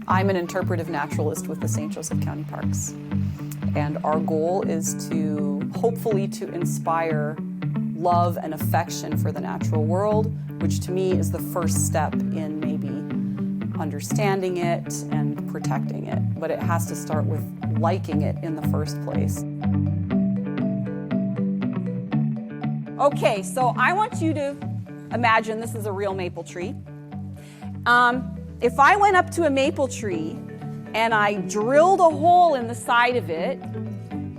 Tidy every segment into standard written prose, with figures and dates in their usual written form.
I'm an interpretive naturalist with the St. Joseph County Parks. And our goal is to hopefully to inspire love and affection for the natural world, which to me is the first step in maybe understanding it and protecting it. But it has to start with liking it in the first place. Okay, so I want you to imagine this is a real maple tree. If I went up to a maple tree and I drilled a hole in the side of it,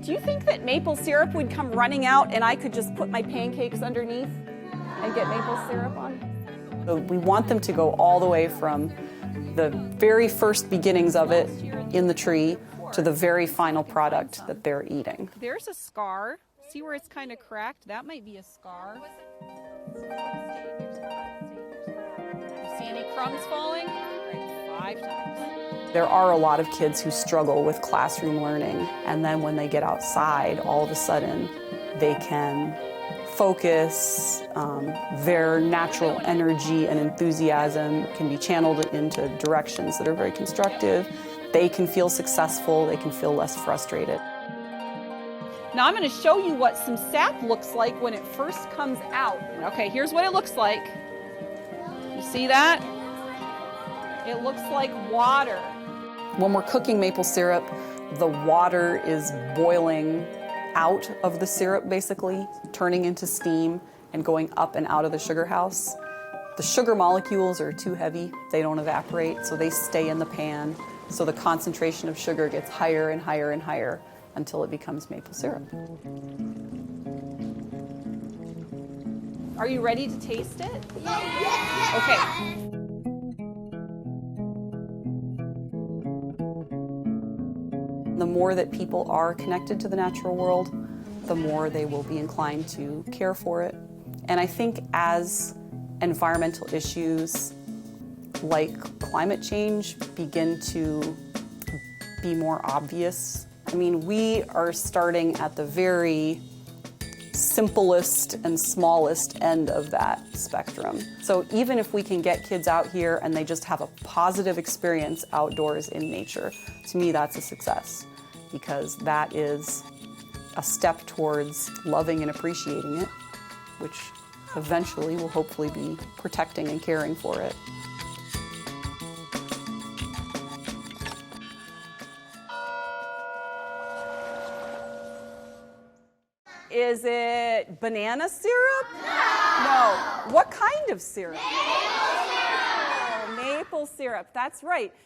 do you think that maple syrup would come running out and I could just put my pancakes underneath and get maple syrup on? So we want them to go all the way from the very first beginnings of it in the tree to the very final product that they're eating. There's a scar. See where it's kind of cracked? That might be a scar. See any crumbs falling? Right, 5 times. There are a lot of kids who struggle with classroom learning, and then when they get outside, all of a sudden they can focus, their natural energy and enthusiasm can be channeled into directions that are very constructive. They can feel successful, they can feel less frustrated. Now I'm going to show you what some sap looks like when it first comes out. Okay, here's what it looks like. You see that? It looks like water. When we're cooking maple syrup, the water is boiling out of the syrup, basically, turning into steam and going up and out of the sugar house. The sugar molecules are too heavy. They don't evaporate, so they stay in the pan. So the concentration of sugar gets higher and higher and higher until it becomes maple syrup. Are you ready to taste it? Yes. Okay. The more that people are connected to the natural world, the more they will be inclined to care for it. And I think as environmental issues like climate change begin to be more obvious, I mean, we are starting at the very simplest and smallest end of that spectrum. So even if we can get kids out here and they just have a positive experience outdoors in nature, to me that's a success, because that is a step towards loving and appreciating it, which eventually will hopefully be protecting and caring for it. Is it banana syrup? No. What kind of syrup? Maple syrup. Oh, maple syrup, that's right.